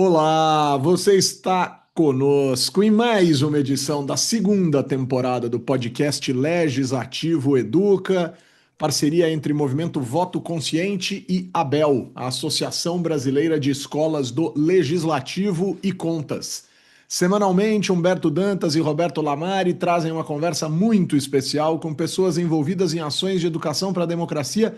Olá, você está conosco em mais uma edição da segunda temporada do podcast Legislativo Educa, parceria entre Movimento Voto Consciente e ABEL, a Associação Brasileira de Escolas do Legislativo e Contas. Semanalmente, Humberto Dantas e Roberto Lamari trazem uma conversa muito especial com pessoas envolvidas em ações de educação para a democracia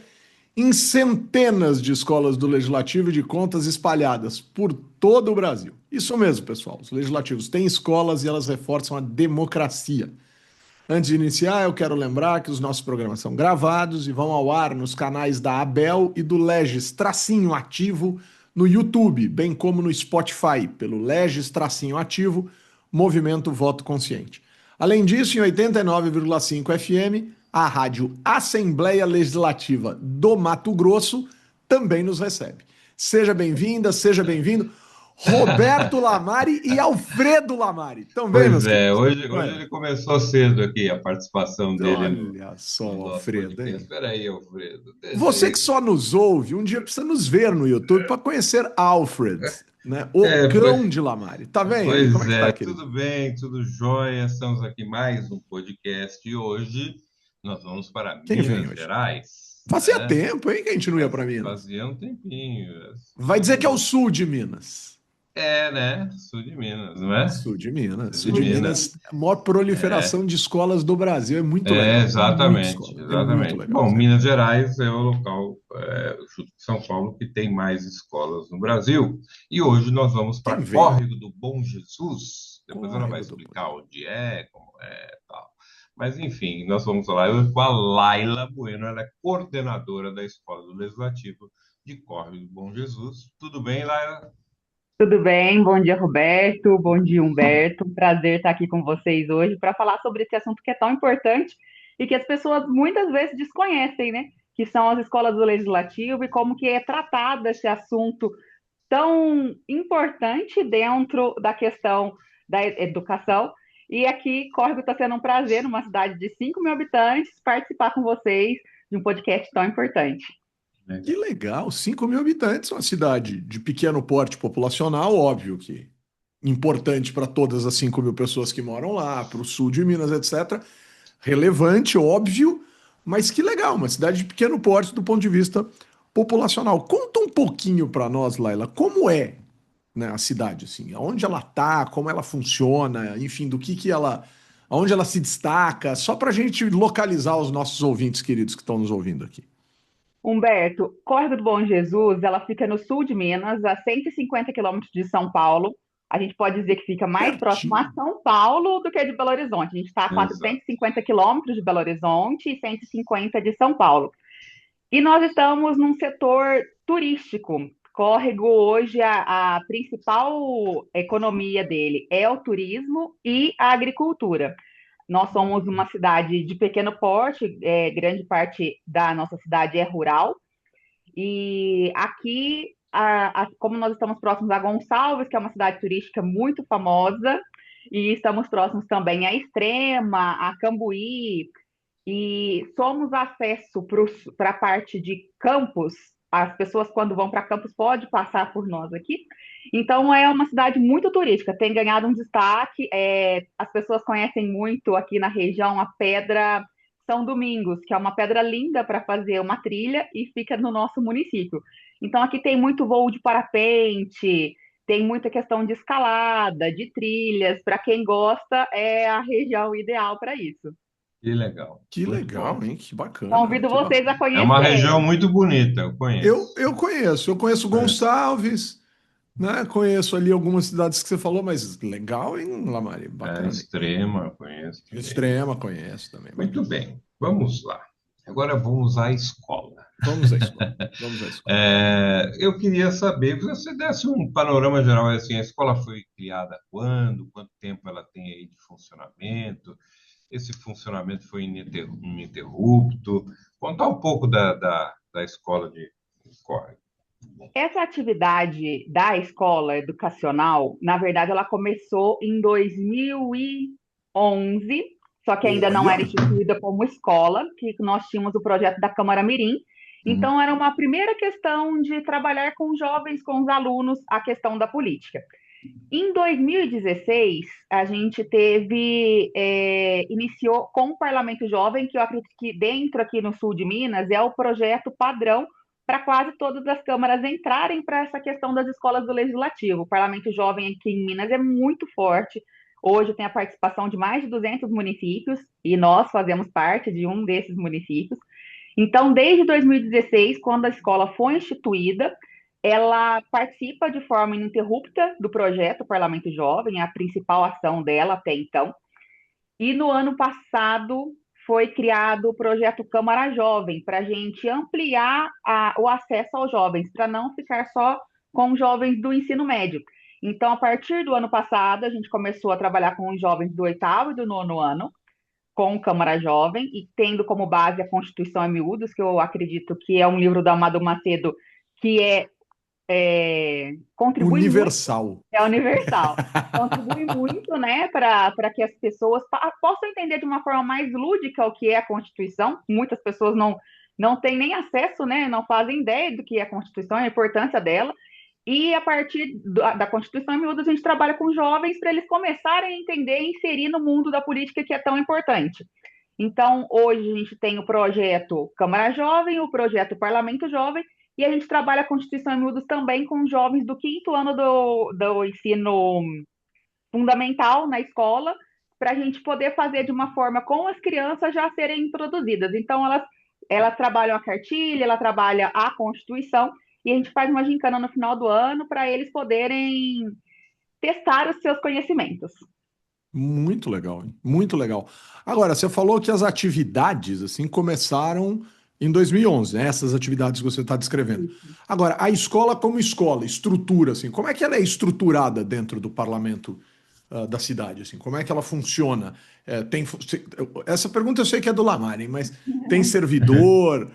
em centenas de escolas do Legislativo e de Contas espalhadas por todo o Brasil. Isso mesmo, pessoal. Os legislativos têm escolas e elas reforçam a democracia. Antes de iniciar, eu quero lembrar que os nossos programas são gravados e vão ao ar nos canais da Abel e do Legis Tracinho Ativo no YouTube, bem como no Spotify, pelo Legis Tracinho Ativo, Movimento Voto Consciente. Além disso, em 89,5 FM, a Rádio Assembleia Legislativa do Mato Grosso também nos recebe. Seja bem-vinda, seja bem-vindo. Roberto Lamari e Alfredo Lamari. Estão bem, Pois meus é, queridos? hoje ele começou cedo aqui, a participação dele Olha só, no nosso Alfredo, podcast. hein? Espera aí, Alfredo. Você que só nos ouve, um dia precisa nos ver no YouTube para conhecer Alfred, né? O É, cão de Lamari. Tá bem aí? Como pois é que tá, é, querido? tudo bem, tudo jóia. Estamos aqui mais um podcast e hoje nós vamos para Quem vem Minas hoje? Gerais, Fazia né? tempo, hein, que a gente não ia para Minas. Fazia um tempinho, Vai dizer que é o assim. sul de Minas. É, né? Sul de Minas, não é? Sul de Minas. Sul Sul de de Minas. Minas, a maior proliferação É, de escolas do Brasil. É muito legal. Tem muita exatamente, escola. É muito exatamente. legal Bom, isso aí. Minas Gerais é o local, junto com São Paulo, que tem mais escolas no Brasil. E hoje nós vamos Quem para veio? Córrego do Bom Jesus. Depois ela vai Córrego do explicar onde é, como é, tal. Mas, enfim, nós vamos lá hoje com a Laila Bueno, ela é coordenadora da Escola do Legislativo de Córrego do Bom Jesus. Tudo bem, Laila? Tudo bem? Bom dia, Roberto. Bom dia, Humberto. Prazer estar aqui com vocês hoje para falar sobre esse assunto que é tão importante e que as pessoas muitas vezes desconhecem, né? Que são as escolas do Legislativo e como que é tratado esse assunto tão importante dentro da questão da educação. E aqui, Córrego, está sendo um prazer, numa cidade de 5 mil habitantes, participar com vocês de um podcast tão importante. Que legal, 5 mil habitantes, uma cidade de pequeno porte populacional, óbvio que importante para todas as 5 mil pessoas que moram lá, para o sul de Minas, etc. Relevante, óbvio, mas que legal, uma cidade de pequeno porte do ponto de vista populacional. Conta um pouquinho para nós, Laila, como é, né, a cidade, assim, aonde ela tá, como ela funciona, enfim, do que ela, aonde ela se destaca, só para a gente localizar os nossos ouvintes queridos que estão nos ouvindo aqui. Humberto, Córrego do Bom Jesus, ela fica no sul de Minas, a 150 quilômetros de São Paulo. A gente pode dizer que fica mais próximo a Pertinho. São Paulo do que de Belo Horizonte. A gente está a Exato. 450 quilômetros de Belo Horizonte e 150 de São Paulo. E nós estamos num setor turístico. Córrego hoje, a principal economia dele é o turismo e a agricultura. Nós somos uma cidade de pequeno porte, grande parte da nossa cidade é rural, e aqui, como nós estamos próximos a Gonçalves, que é uma cidade turística muito famosa, e estamos próximos também a Extrema, a Cambuí, e somos acesso para a parte de Campos. As pessoas, quando vão para Campos, podem passar por nós aqui. Então, é uma cidade muito turística, tem ganhado um destaque. As pessoas conhecem muito aqui na região a Pedra São Domingos, que é uma pedra linda para fazer uma trilha e fica no nosso município. Então, aqui tem muito voo de parapente, tem muita questão de escalada, de trilhas. Para quem gosta, é a região ideal para isso. Que legal, Que muito legal, bom. hein? Que bacana, Convido que vocês a bacana. É uma conhecerem. região muito bonita, eu Eu conheço. conheço, eu conheço Gonçalves, né? Conheço ali algumas cidades que você falou, mas legal, hein, Lamari? Bacana, hein? Extrema, eu conheço também. Extrema, conheço também, Muito bacana. bem, vamos lá. Agora vamos à escola. Vamos à escola, vamos à escola. Eu queria saber que você desse um panorama geral, assim, a escola foi criada quando, quanto tempo ela tem aí de funcionamento, esse funcionamento foi ininterrupto, contar um pouco da escola de Córrego. Essa atividade da escola educacional, na verdade, ela começou em 2011, só que ainda não era Olha, instituída como escola, que nós tínhamos o projeto da Câmara Mirim, Uhum. Então, era uma primeira questão de trabalhar com os jovens, com os alunos, a questão da política. Em 2016, a gente iniciou com o Parlamento Jovem, que eu acredito que dentro aqui no sul de Minas é o projeto padrão para quase todas as câmaras entrarem para essa questão das escolas do Legislativo. O Parlamento Jovem aqui em Minas é muito forte. Hoje tem a participação de mais de 200 municípios e nós fazemos parte de um desses municípios. Então, desde 2016, quando a escola foi instituída, ela participa de forma ininterrupta do projeto Parlamento Jovem, a principal ação dela até então. E no ano passado foi criado o projeto Câmara Jovem, para a gente ampliar o acesso aos jovens, para não ficar só com jovens do ensino médio. Então, a partir do ano passado, a gente começou a trabalhar com os jovens do oitavo e do nono ano, com Câmara Jovem, e tendo como base a Constituição em Miúdos, que eu acredito que é um livro da Amado Macedo que contribui muito, Universal. é universal, contribui muito, né, para que as pessoas possam entender de uma forma mais lúdica o que é a Constituição. Muitas pessoas não têm nem acesso, né, não fazem ideia do que é a Constituição, a importância dela. E a partir da Constituição em Miúdos, a gente trabalha com jovens para eles começarem a entender e inserir no mundo da política que é tão importante. Então, hoje a gente tem o projeto Câmara Jovem, o projeto Parlamento Jovem, e a gente trabalha a Constituição em Miúdos também com jovens do quinto ano do ensino fundamental na escola, para a gente poder fazer de uma forma com as crianças já serem introduzidas. Então, elas trabalham a cartilha, ela trabalha a Constituição, e a gente faz uma gincana no final do ano para eles poderem testar os seus conhecimentos. Muito legal, hein? Muito legal. Agora, você falou que as atividades assim começaram em 2011, né? Essas atividades que você está descrevendo. Agora, a escola como escola, estrutura, assim, como é que ela é estruturada dentro do parlamento da cidade, assim? Como é que ela funciona? Essa pergunta eu sei que é do Lamar, hein? Mas tem servidor,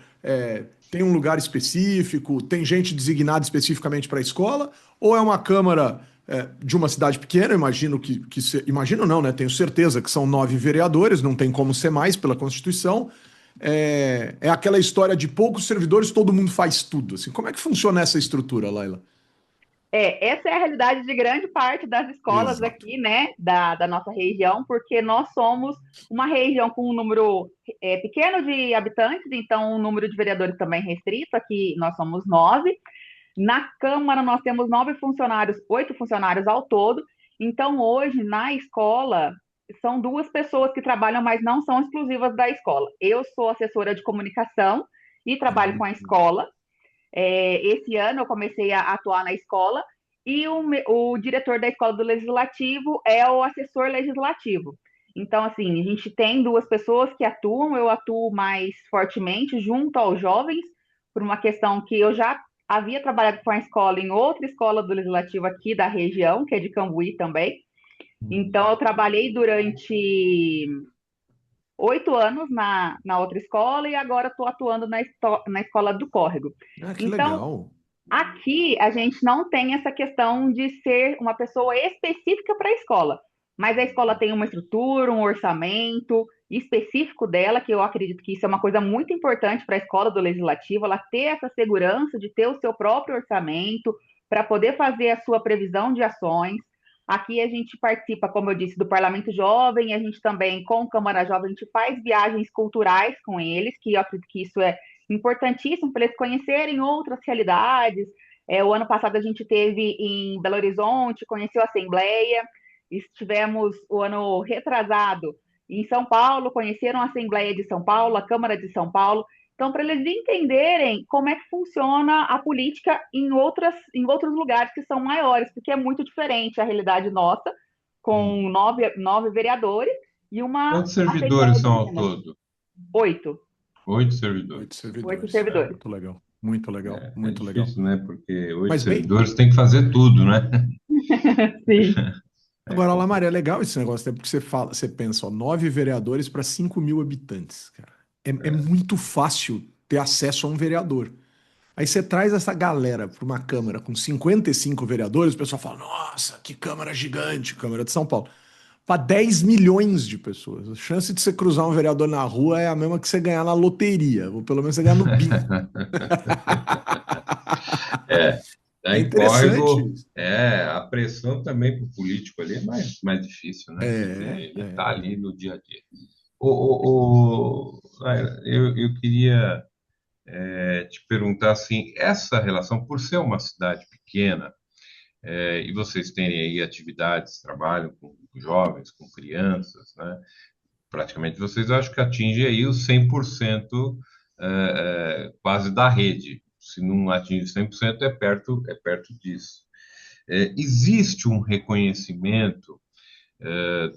tem um lugar específico, tem gente designada especificamente para a escola, ou é uma câmara de uma cidade pequena? Imagino imagino não, né? Tenho certeza que são 9 vereadores, não tem como ser mais pela Constituição. É aquela história de poucos servidores, todo mundo faz tudo. Assim, como é que funciona essa estrutura, Laila? Essa é a realidade de grande parte das escolas Exato. aqui, né, da nossa região, porque nós somos uma região com um número pequeno de habitantes, então o número de vereadores também restrito, aqui nós somos 9. Na Câmara nós temos 9 funcionários, 8 funcionários ao todo, então hoje na escola são 2 pessoas que trabalham, mas não são exclusivas da escola. Eu sou assessora de comunicação e trabalho com a escola. Esse ano eu comecei a atuar na escola e o diretor da escola do Legislativo é o assessor legislativo. Então, assim, a gente tem 2 pessoas que atuam, eu atuo mais fortemente junto aos jovens, por uma questão que eu já havia trabalhado com a escola em outra escola do Legislativo aqui da região, que é de Cambuí também. Então, eu trabalhei durante 8 anos na outra escola e agora estou atuando na escola do Córrego. Ah, que Então, legal. aqui a gente não tem essa questão de ser uma pessoa específica para a escola, mas a escola tem uma estrutura, um orçamento específico dela, que eu acredito que isso é uma coisa muito importante para a escola do Legislativo, ela ter essa segurança de ter o seu próprio orçamento para poder fazer a sua previsão de ações. Aqui a gente participa, como eu disse, do Parlamento Jovem, a gente também, com o Câmara Jovem, a gente faz viagens culturais com eles, que eu acredito que isso é importantíssimo para eles conhecerem outras realidades. O ano passado a gente teve em Belo Horizonte, conheceu a Assembleia, estivemos o ano retrasado em São Paulo, conheceram a Assembleia de São Paulo, a Câmara de São Paulo. Então, para eles entenderem como é que funciona a política em outros lugares que são maiores, porque é muito diferente a realidade nossa, com nove vereadores e uma Quantos Assembleia servidores de são ao Minas. todo? 8. 8 8 servidores. 8 servidores. servidores. Muito legal. Muito legal. É Muito legal. difícil, né? Porque 8 Mas bem, servidores tem que fazer tudo, né? Sim. É agora, Lamar, é complicado. legal esse negócio, né? Porque você pensa, ó, 9 vereadores para 5.000 habitantes, cara. É muito fácil ter acesso a um vereador. Aí você traz essa galera para uma Câmara com 55 vereadores, o pessoal fala, nossa, que Câmara gigante, Câmara de São Paulo. para 10 milhões de pessoas. A chance de você cruzar um vereador na rua é a mesma que você ganhar na loteria, ou pelo menos você ganhar no bingo. É, tá É em interessante córrego, isso. a pressão também para o político ali é mais difícil, né? Quer dizer, É, ele está é. ali no dia a dia. Laila, eu queria te perguntar assim, essa relação, por ser uma cidade pequena, e vocês terem aí atividades, trabalham com jovens, com crianças, né? Praticamente vocês acho que atingem aí os 100% quase da rede. Se não atinge 100% é perto disso. Existe um reconhecimento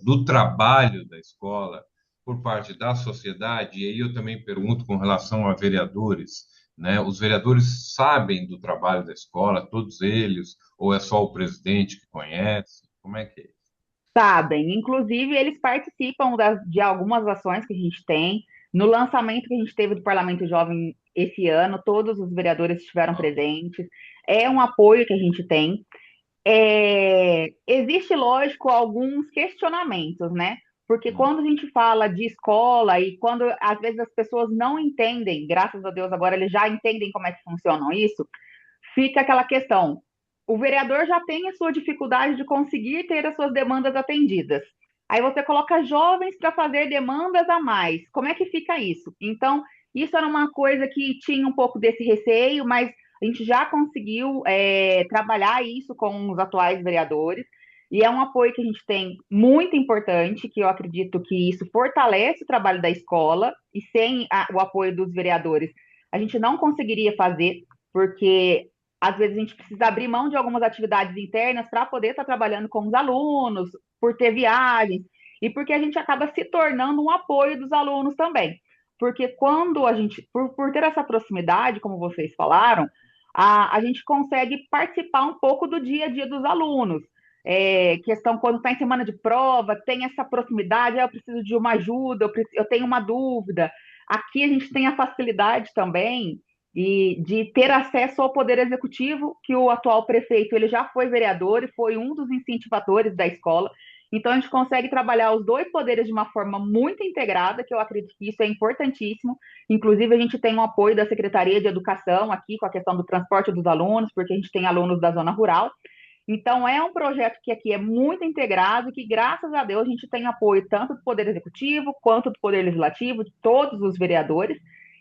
do trabalho da escola por parte da sociedade, e aí eu também pergunto com relação a vereadores, né? Os vereadores sabem do trabalho da escola, todos eles, ou é só o presidente que conhece? Como é que é? Sabem, inclusive eles participam de algumas ações que a gente tem. No lançamento que a gente teve do Parlamento Jovem esse ano, todos os vereadores estiveram presentes. É um apoio que a gente tem. Existe, lógico, alguns questionamentos, né? Porque Hum. quando a gente fala de escola e quando às vezes as pessoas não entendem, graças a Deus agora eles já entendem como é que funciona isso, fica aquela questão. O vereador já tem a sua dificuldade de conseguir ter as suas demandas atendidas. Aí você coloca jovens para fazer demandas a mais. Como é que fica isso? Então, isso era uma coisa que tinha um pouco desse receio, mas a gente já conseguiu trabalhar isso com os atuais vereadores. E é um apoio que a gente tem muito importante, que eu acredito que isso fortalece o trabalho da escola, e sem o apoio dos vereadores, a gente não conseguiria fazer, porque às vezes a gente precisa abrir mão de algumas atividades internas para poder estar trabalhando com os alunos, por ter viagens, e porque a gente acaba se tornando um apoio dos alunos também. Porque quando a gente, por ter essa proximidade, como vocês falaram, a gente consegue participar um pouco do dia a dia dos alunos. Questão quando está em semana de prova, tem essa proximidade, eu preciso de uma ajuda, eu tenho uma dúvida. Aqui a gente tem a facilidade também e de ter acesso ao poder executivo, que o atual prefeito ele já foi vereador e foi um dos incentivadores da escola. Então a gente consegue trabalhar os dois poderes de uma forma muito integrada, que eu acredito que isso é importantíssimo. Inclusive a gente tem um apoio da Secretaria de Educação aqui com a questão do transporte dos alunos, porque a gente tem alunos da zona rural. Então, é um projeto que aqui é muito integrado, que, graças a Deus, a gente tem apoio tanto do Poder Executivo quanto do Poder Legislativo, de todos os vereadores,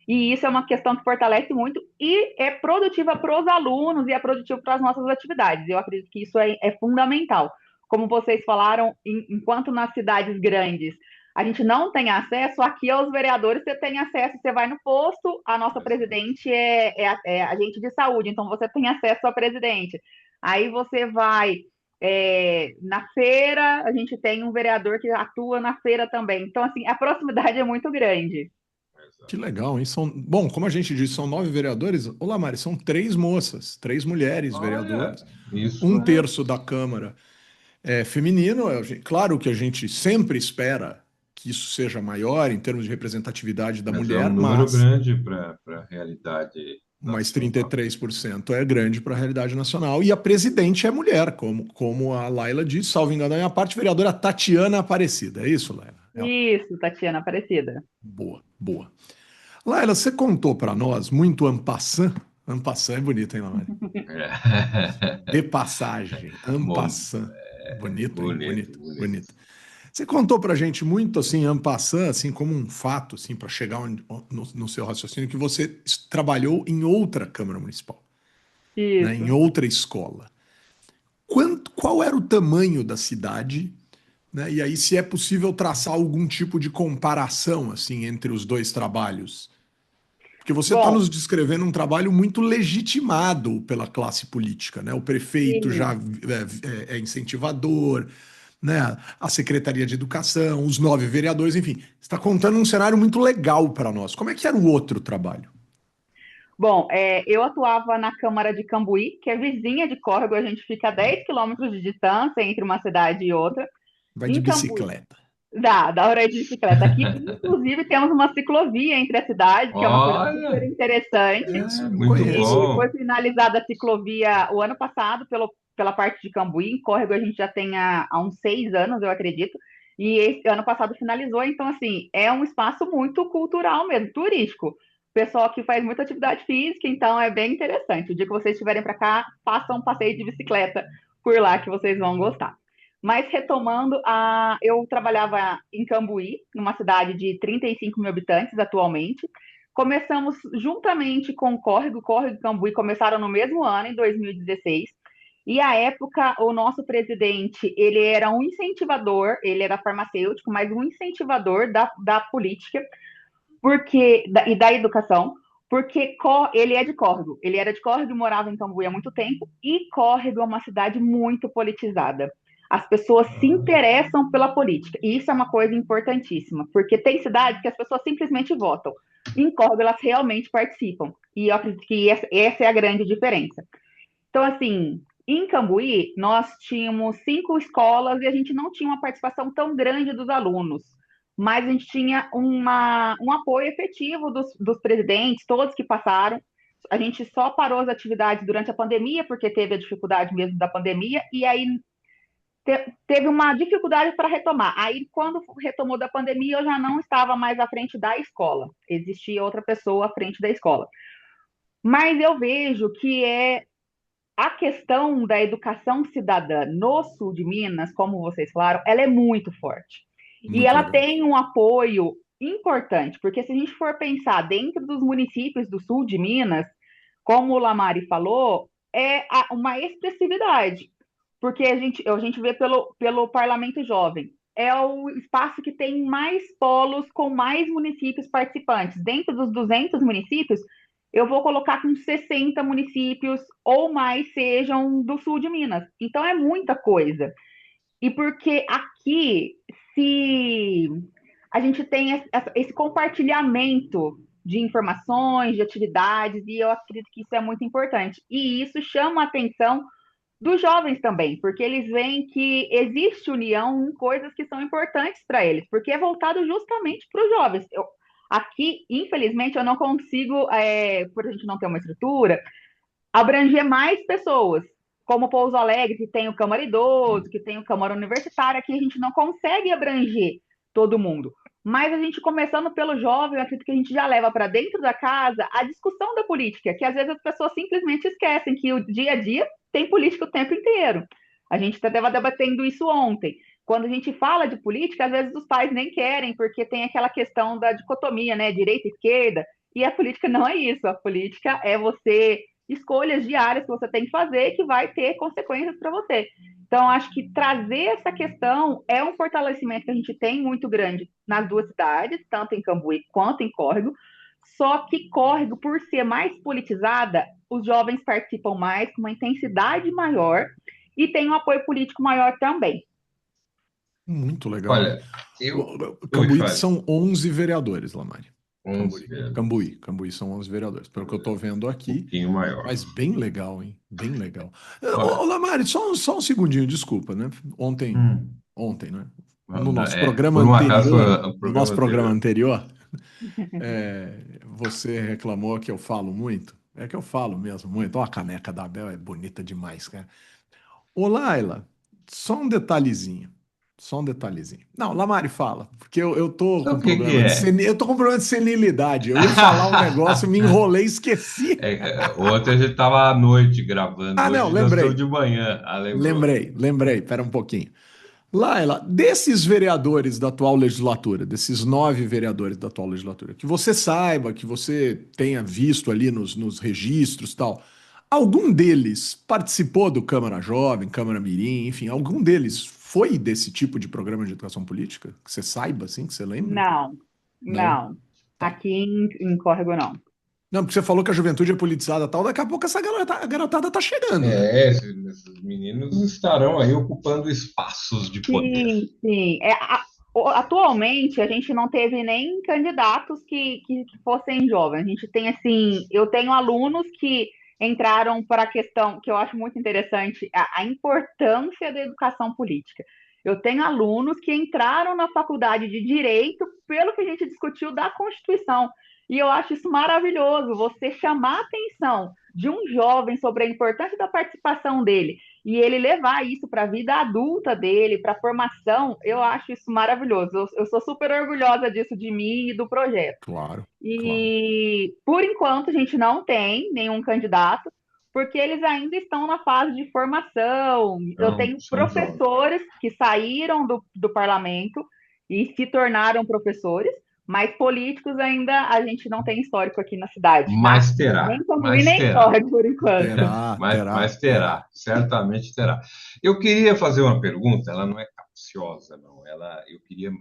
e isso é uma questão que fortalece muito e é produtiva para os alunos e é produtivo para as nossas atividades. Eu acredito que isso é fundamental. Como vocês falaram, enquanto nas cidades grandes a gente não tem acesso, aqui aos vereadores você tem acesso, você vai no posto, a nossa presidente é agente de saúde, então você tem acesso ao presidente. Aí você vai na feira, a gente tem um vereador que atua na feira também. Então, assim, a proximidade é muito grande. Que legal, hein? Bom, como a gente disse, são 9 vereadores. Olá, Mari, são 3 moças, 3 mulheres Olha, vereadoras. isso Um é, terço da Câmara é feminino. Claro que a gente sempre espera que isso seja maior em termos de representatividade da mas é um mulher, número mas grande para a realidade mais nacional. 33% é grande para a realidade nacional. E a presidente é mulher, como a Laila disse, salvo engano, é a parte vereadora Tatiana Aparecida. É isso, Laila? Isso, Tatiana Aparecida. Boa, boa. Laila, você contou para nós muito en passant é bonito, hein, Laila? De passagem, en Bom, passant. Bonito, hein? bonito, Bonito, bonito. bonito. Você contou pra gente muito assim, en passant, assim como um fato, assim, para chegar no seu raciocínio, que você trabalhou em outra Câmara Municipal, né, em Isso. outra escola. Qual era o tamanho da cidade, né? E aí, se é possível traçar algum tipo de comparação assim entre os dois trabalhos? Porque você está Bom, nos descrevendo um trabalho muito legitimado pela classe política, né? O prefeito já sim. é incentivador, né? A Secretaria de Educação, os 9 vereadores, enfim. Está contando um cenário muito legal para nós. Como é que era o outro trabalho? Bom, eu atuava na Câmara de Cambuí, que é vizinha de Córrego, a gente fica a 10 quilômetros de distância entre uma cidade e outra. Vai de Em Cambuí, bicicleta. dá hora de bicicleta. Aqui, inclusive, temos uma ciclovia entre as cidades, que é uma coisa super Olha, interessante. Não muito conheço. E foi bom. finalizada a ciclovia o ano passado pela parte de Cambuí. Em Córrego a gente já tem há uns 6 anos, eu acredito. e esse ano passado finalizou, então, assim, é um espaço muito cultural mesmo, turístico. Pessoal que faz muita atividade física, então é bem interessante. O dia que vocês estiverem para cá, façam um passeio de bicicleta por lá que vocês vão gostar. Mas retomando, eu trabalhava em Cambuí, numa cidade de 35 mil habitantes atualmente. Começamos juntamente com o Córrego e Cambuí começaram no mesmo ano, em 2016. E à época, o nosso presidente, ele era um incentivador, ele era farmacêutico, mas um incentivador da política e da educação, porque ele é de Córrego. Ele era de Córrego e morava em Cambuí há muito tempo, e Córrego é uma cidade muito politizada. As pessoas se interessam pela política, e isso é uma coisa importantíssima, porque tem cidades que as pessoas simplesmente votam. Em Córrego, elas realmente participam, e eu acredito que essa é a grande diferença. Então, assim, em Cambuí, nós tínhamos 5 escolas e a gente não tinha uma participação tão grande dos alunos, mas a gente tinha um apoio efetivo dos presidentes, todos que passaram. A gente só parou as atividades durante a pandemia, porque teve a dificuldade mesmo da pandemia, e aí teve uma dificuldade para retomar. Aí, quando retomou da pandemia, eu já não estava mais à frente da escola, existia outra pessoa à frente da escola. Mas eu vejo que a questão da educação cidadã no sul de Minas, como vocês falaram, ela é muito forte. E Muito ela legal. tem um apoio importante, porque se a gente for pensar dentro dos municípios do sul de Minas, como o Lamari falou, uma expressividade, porque a gente vê pelo Parlamento Jovem. É o espaço que tem mais polos com mais municípios participantes. Dentro dos 200 municípios, eu vou colocar com 60 municípios ou mais sejam do sul de Minas. Então é muita coisa. E porque aqui, se a gente tem esse compartilhamento de informações, de atividades, e eu acredito que isso é muito importante. E isso chama a atenção dos jovens também, porque eles veem que existe união em coisas que são importantes para eles, porque é voltado justamente para os jovens. Aqui, infelizmente, eu não consigo, por a gente não ter uma estrutura, abranger mais pessoas, como Pouso Alegre, que tem o Câmara Idoso, que tem o Câmara Universitária, aqui a gente não consegue abranger todo mundo. Mas a gente, começando pelo jovem, eu acredito que a gente já leva para dentro da casa a discussão da política, que às vezes as pessoas simplesmente esquecem que o dia a dia tem política o tempo inteiro. A gente estava debatendo isso ontem. Quando a gente fala de política, às vezes os pais nem querem, porque tem aquela questão da dicotomia, né? Direita e esquerda, e a política não é isso. A política é você escolhas diárias que você tem que fazer que vai ter consequências para você. Então, acho que trazer essa questão é um fortalecimento que a gente tem muito grande nas duas cidades, tanto em Cambuí quanto em Córrego. Só que Córrego, por ser mais politizada, os jovens participam mais, com uma intensidade maior e tem um apoio político maior também. Muito legal, hein? Olha, eu. Ui, Cambuí fale. são 11 vereadores, Lamari. 11 Cambuí. vereadores. Cambuí são 11 vereadores. Pelo que eu estou vendo Um aqui, pouquinho maior. mas bem legal, hein? Bem legal. Olha, Lamari, só um segundinho, desculpa, né? hum, Ontem, né? No nosso é, programa por um acaso, anterior, o no nosso programa programa anterior. anterior, você reclamou que eu falo muito. É que eu falo mesmo muito. Ó, a caneca da Abel é bonita demais, cara. Ô, Laila, só um detalhezinho. Só um detalhezinho. Não, Lamari fala, porque eu tô Então, com o que que é? eu tô com problema de senilidade. Eu ia falar um negócio, me enrolei, esqueci. Ontem a gente estava à noite gravando, Ah, não, hoje nós estamos lembrei. de manhã. Ah, lembrou. Lembrei. Pera um pouquinho. Laila, desses vereadores da atual legislatura, desses 9 vereadores da atual legislatura, que você saiba, que você tenha visto ali nos registros e tal, algum deles participou do Câmara Jovem, Câmara Mirim, enfim, algum deles foi desse tipo de programa de educação política? Que você saiba, assim, que você lembre? Não, Não? não. Tá. Aqui em Córrego, não. Não, porque você falou que a juventude é politizada e tal, daqui a pouco essa garotada tá chegando, né? Esses meninos estarão aí ocupando espaços de poder. Sim, sim. Atualmente, a gente não teve nem candidatos que fossem jovens. A gente tem, assim, eu tenho alunos que entraram para a questão que eu acho muito interessante, a importância da educação política. Eu tenho alunos que entraram na faculdade de Direito pelo que a gente discutiu da Constituição. E eu acho isso maravilhoso, você chamar a atenção de um jovem sobre a importância da participação dele e ele levar isso para a vida adulta dele, para a formação, eu acho isso maravilhoso. Eu sou super orgulhosa disso de mim e do projeto. Claro, claro. E por enquanto a gente não tem nenhum candidato, porque eles ainda estão na fase de formação. Eu Então, tenho são jovens. professores que saíram do parlamento e se tornaram professores, mas políticos ainda a gente não tem histórico aqui na cidade. Mas Nem terá, concluí mas nem terá. corre por enquanto. Terá, Mas, terá, mas terá. terá, certamente terá. Eu queria fazer uma pergunta, ela não é capciosa, não. Eu queria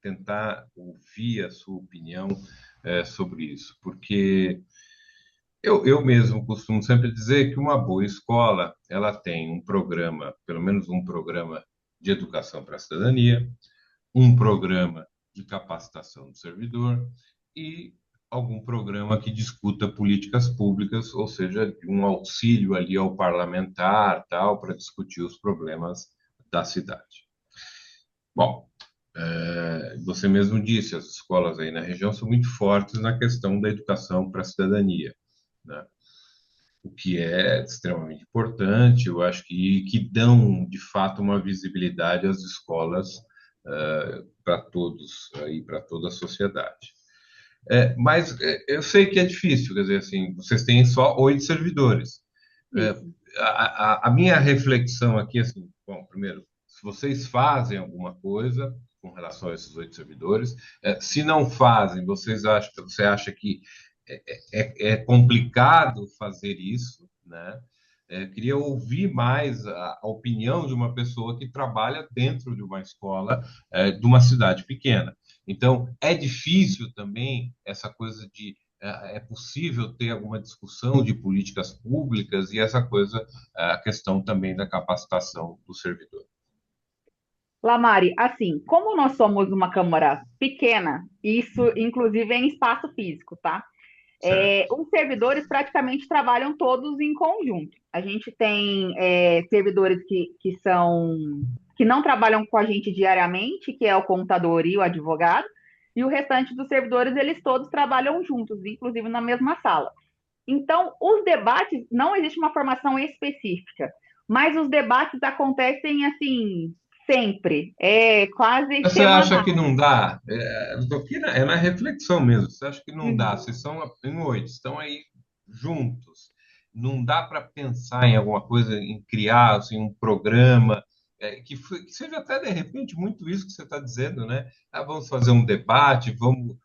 tentar ouvir a sua opinião sobre isso, porque eu mesmo costumo sempre dizer que uma boa escola, ela tem um programa, pelo menos um programa de educação para a cidadania, um programa de capacitação do servidor e algum programa que discuta políticas públicas, ou seja, um auxílio ali ao parlamentar, tal, para discutir os problemas da cidade. Bom, você mesmo disse, as escolas aí na região são muito fortes na questão da educação para a cidadania, né? O que é extremamente importante, eu acho que dão, de fato, uma visibilidade às escolas para todos, aí, para toda a sociedade. Mas eu sei que é difícil, quer dizer, assim, vocês têm só 8 servidores. É, Isso. a minha reflexão aqui, assim, bom, primeiro, se vocês fazem alguma coisa com relação a esses 8 servidores, se não fazem, você acha que é complicado fazer isso, né? Queria ouvir mais a opinião de uma pessoa que trabalha dentro de uma escola, de uma cidade pequena. Então, é difícil também essa coisa de é possível ter alguma discussão de políticas públicas e essa coisa, a questão também da capacitação do servidor. Lamari, assim, como nós somos uma Câmara pequena, isso inclusive é em espaço físico, tá? Certo. Os servidores praticamente trabalham todos em conjunto. A gente tem servidores que não trabalham com a gente diariamente, que é o contador e o advogado, e o restante dos servidores, eles todos trabalham juntos, inclusive na mesma sala. Então, os debates, não existe uma formação específica, mas os debates acontecem assim, sempre, é quase Você acha semanal. que não dá? É na reflexão mesmo. Você acha que não dá? Uhum. Vocês são em 8, estão aí juntos. Não dá para pensar em alguma coisa, em criar assim, um programa que seja até de repente muito isso que você está dizendo, né? Vamos fazer um debate, vamos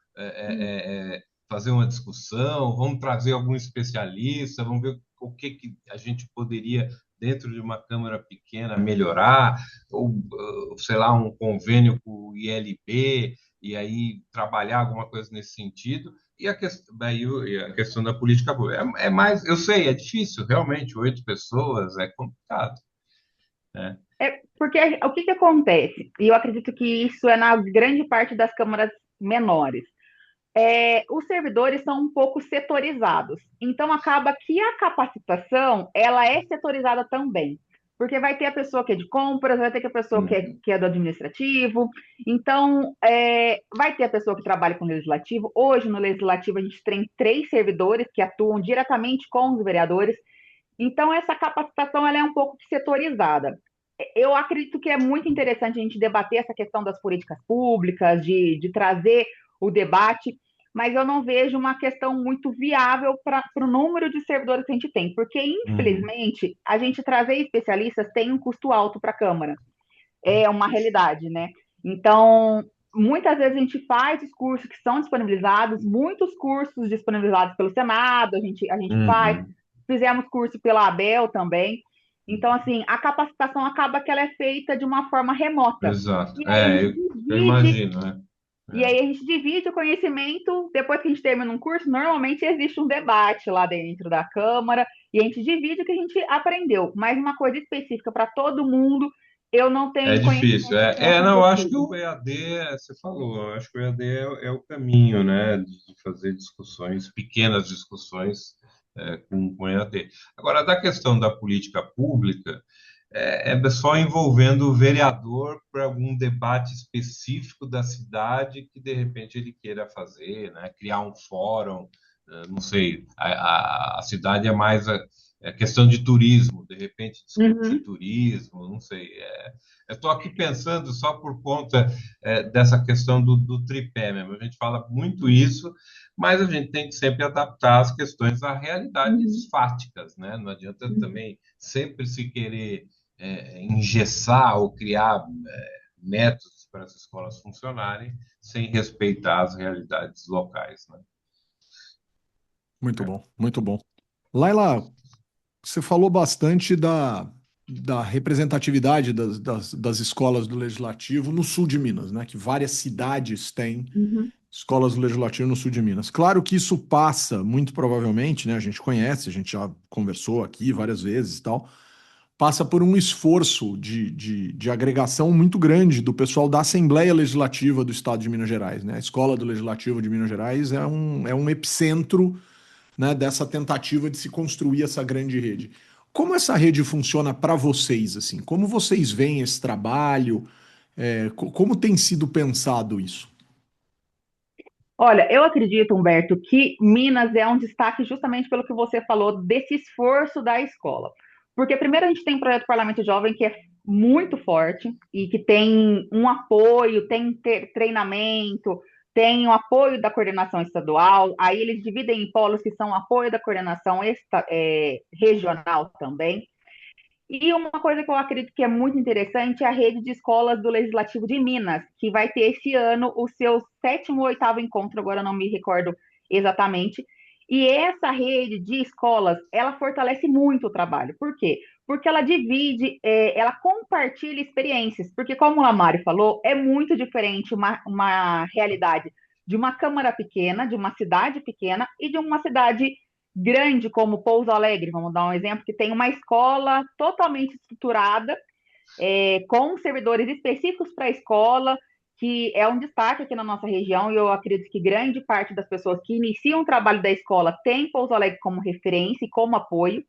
fazer uma discussão, vamos trazer algum especialista, vamos ver o que a gente poderia dentro de uma câmara pequena melhorar ou, sei lá, um convênio com o ILB, e aí trabalhar alguma coisa nesse sentido. E a questão da política pública. É mais, eu sei, é difícil, realmente, 8 pessoas é complicado, né? Porque o que acontece? E eu acredito que isso é na grande parte das câmaras menores. Os servidores são um pouco setorizados. Então, acaba que a capacitação, ela é setorizada também. Porque vai ter a pessoa que é de compras, vai ter a pessoa Uhum. que é do administrativo. Então, vai ter a pessoa que trabalha com o legislativo. Hoje, no legislativo, a gente tem 3 servidores que atuam diretamente com os vereadores. Então, essa capacitação, ela é um pouco setorizada. Eu acredito que é muito interessante a gente debater essa questão das políticas públicas, de trazer o debate, mas eu não vejo uma questão muito viável para o número de servidores que a gente tem, porque, Uhum. infelizmente, a gente trazer especialistas tem um custo alto para a Câmara. É uma realidade, né? Então, muitas vezes a gente faz os cursos que são disponibilizados, muitos cursos disponibilizados pelo Senado, a gente faz, Uhum. fizemos curso pela ABEL também. Então, assim, a capacitação acaba que ela é feita de uma forma remota. Exato. E aí a gente Eu divide, imagino, né? e aí a gente divide o conhecimento, depois que a gente termina um curso, normalmente existe um debate lá dentro da Câmara, e a gente divide o que a gente aprendeu. Mas uma coisa específica para todo mundo, eu não É tenho difícil. conhecimento que tenha Não, eu acho que acontecido. o EAD, você falou, eu acho que o EAD é o caminho, né, de fazer discussões, pequenas discussões com EAD. Agora, da questão da política pública, é só envolvendo o vereador para algum debate específico da cidade que, de repente, ele queira fazer, né, criar um fórum, não sei, a cidade é mais É questão de turismo, de repente discutir Uhum, turismo, não sei. Eu estou aqui pensando só por conta dessa questão do tripé mesmo. A gente fala muito isso, mas a gente tem que sempre adaptar as questões a realidades uhum, fáticas, né? Não adianta uhum. também sempre se querer engessar ou criar métodos para as escolas funcionarem sem respeitar as realidades locais, né? Muito bom, muito bom. Laila, você falou bastante da representatividade das escolas do Legislativo no sul de Minas, né? Que várias cidades têm Uhum. escolas do Legislativo no sul de Minas. Claro que isso passa, muito provavelmente, né? A gente conhece, a gente já conversou aqui várias vezes e tal, passa por um esforço de agregação muito grande do pessoal da Assembleia Legislativa do Estado de Minas Gerais, né? A Escola do Legislativo de Minas Gerais é um epicentro, né, dessa tentativa de se construir essa grande rede. Como essa rede funciona para vocês, assim? Como vocês veem esse trabalho? Como tem sido pensado isso? Olha, eu acredito, Humberto, que Minas é um destaque justamente pelo que você falou desse esforço da escola. Porque, primeiro, a gente tem o projeto Parlamento Jovem, que é muito forte e que tem um apoio, tem treinamento, tem o apoio da coordenação estadual. Aí eles dividem em polos que são apoio da coordenação regional também. E uma coisa que eu acredito que é muito interessante é a rede de escolas do Legislativo de Minas, que vai ter esse ano o seu sétimo ou oitavo encontro, agora não me recordo exatamente. E essa rede de escolas, ela fortalece muito o trabalho. Por quê? Porque ela divide, ela compartilha experiências. Porque, como o Lamari falou, é muito diferente uma realidade de uma Câmara pequena, de uma cidade pequena e de uma cidade grande como Pouso Alegre, vamos dar um exemplo, que tem uma escola totalmente estruturada, com servidores específicos para a escola, que é um destaque aqui na nossa região, e eu acredito que grande parte das pessoas que iniciam o trabalho da escola tem Pouso Alegre como referência e como apoio,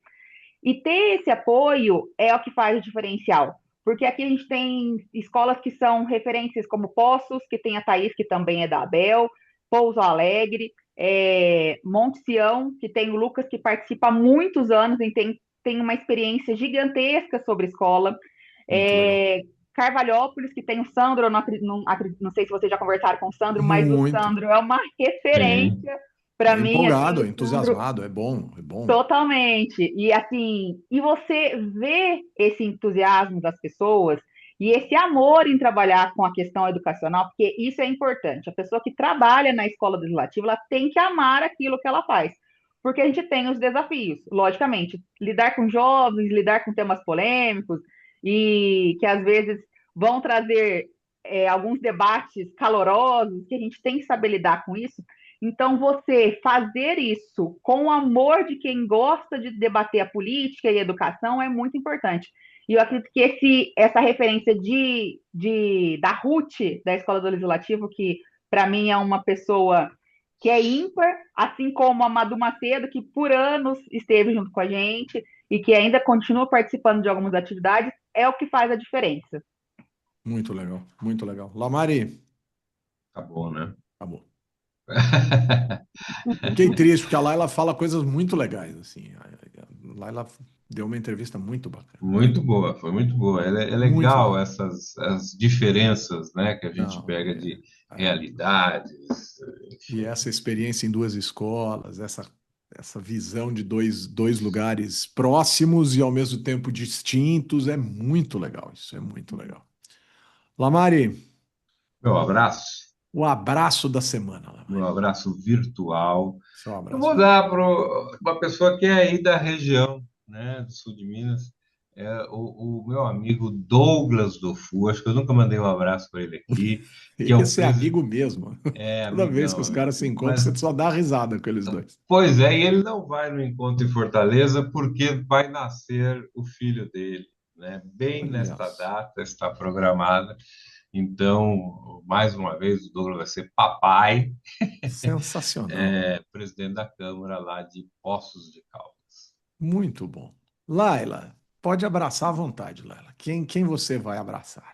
e ter esse apoio é o que faz o diferencial. Porque aqui a gente tem escolas que são referências como Poços, que tem a Thaís, que também é da Abel, Pouso Alegre, Monte Sião, que tem o Lucas, que participa há muitos anos e tem uma experiência gigantesca sobre escola. Muito legal. É, Carvalhópolis, que tem o Sandro, eu não sei se vocês já conversaram com o Sandro, mas o Muito. Sandro é uma Sim. referência para É mim, assim, empolgado, o é Sandro. entusiasmado, é bom, é bom. Totalmente. E assim, e você vê esse entusiasmo das pessoas e esse amor em trabalhar com a questão educacional, porque isso é importante. A pessoa que trabalha na escola legislativa, ela tem que amar aquilo que ela faz. Porque a gente tem os desafios, logicamente, lidar com jovens, lidar com temas polêmicos e que às vezes vão trazer alguns debates calorosos, que a gente tem que saber lidar com isso. Então, você fazer isso com o amor de quem gosta de debater a política e a educação é muito importante. E eu acredito que essa referência da Ruth, da Escola do Legislativo, que para mim é uma pessoa que é ímpar, assim como a Madu Macedo, que por anos esteve junto com a gente e que ainda continua participando de algumas atividades, é o que faz a diferença. Muito legal, muito legal. Lamari, Tá bom, né? acabou. Fiquei triste, porque a Laila fala coisas muito legais, assim. A Laila deu uma entrevista muito bacana, Muito boa, foi muito boa. É muito legal legal. essas as diferenças, né, que a gente Não, pega de é. realidades, E enfim. essa experiência em duas escolas, essa visão de dois lugares próximos e ao mesmo tempo distintos, é muito legal. Isso é muito legal. Lamari, Meu abraço, o abraço da semana, meu Lamari. abraço virtual. Seu Eu abraço vou virtual. dar para uma pessoa que é aí da região, né, do sul de Minas, é o meu amigo Douglas do Fu. Acho que eu nunca mandei um abraço para ele aqui, que é o Esse é presidente. amigo mesmo. É, Toda vez que amigão, os caras se encontram, mas você só dá risada com eles dois. pois é, e ele não vai no encontro em Fortaleza porque vai nascer o filho dele, né? Bem Olha nesta só. data está programada. Então, mais uma vez, o Douglas vai ser papai, Sensacional. presidente da Câmara lá de Poços de Caldas. Muito bom. Laila, pode abraçar à vontade, Laila. Quem você vai abraçar?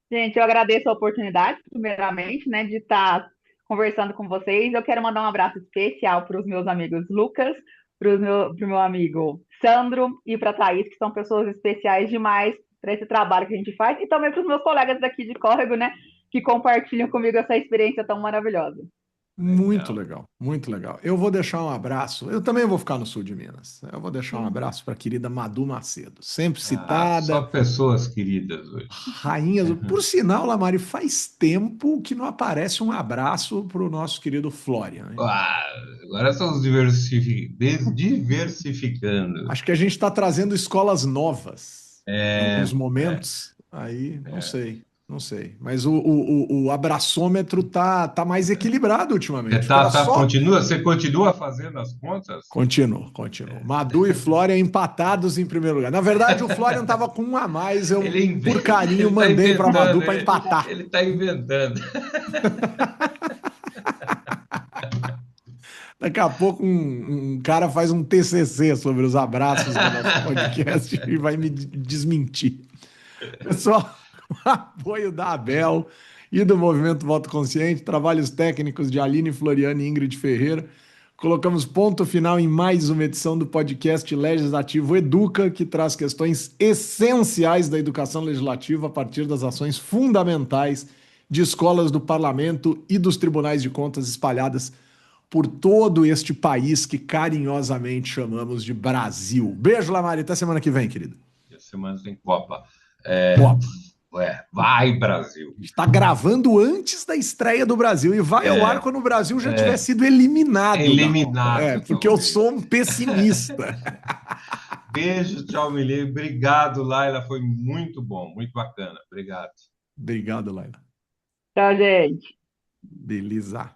Gente, eu agradeço a oportunidade, primeiramente, né, de estar conversando com vocês. Eu quero mandar um abraço especial para os meus amigos Lucas, para o meu amigo Sandro e para a Thaís, que são pessoas especiais demais para esse trabalho que a gente faz, e também para os meus colegas daqui de Córrego, né, que compartilham comigo essa experiência tão maravilhosa. Muito Legal. legal, muito legal. Eu vou deixar um abraço. Eu também vou ficar no sul de Minas. Eu vou deixar um abraço para a querida Madu Macedo, sempre Só citada, pessoas queridas hoje. rainha. Por sinal, Lamari, faz tempo que não aparece um abraço para o nosso querido Florian, hein? Ah, agora estamos diversificando. Acho que a gente está trazendo escolas novas em alguns É, é, momentos. Aí, não é. sei, não sei. Mas o abraçômetro tá mais equilibrado ultimamente, porque era só. Você continua fazendo as contas? Continuo, continuo. Madu e Florian empatados em primeiro lugar. Na verdade, o Florian estava com um a mais. Eu, por carinho, Ele está mandei para Madu inventando, para empatar. ele está inventando. Daqui a pouco um cara faz um TCC sobre os abraços do nosso podcast e vai me desmentir. Pessoal, com o apoio da Abel e do Movimento Voto Consciente, trabalhos técnicos de Aline Floriano e Ingrid Ferreira, colocamos ponto final em mais uma edição do podcast Legislativo Educa, que traz questões essenciais da educação legislativa a partir das ações fundamentais de escolas do parlamento e dos tribunais de contas espalhadas por todo este país que carinhosamente chamamos de Brasil. Beijo, Lamari. Até semana que vem, querido. Essa semana tem Copa. É, Copa. vai, Brasil. A gente está gravando antes da estreia do Brasil e vai ao ar quando o Brasil já tiver sido eliminado da Copa. Eliminado, Porque eu talvez. sou um pessimista. Beijo, tchau, Milê. Obrigado, Laila. Foi muito bom, muito bacana. Obrigado. Obrigado, Laila. Tchau, gente. Beleza.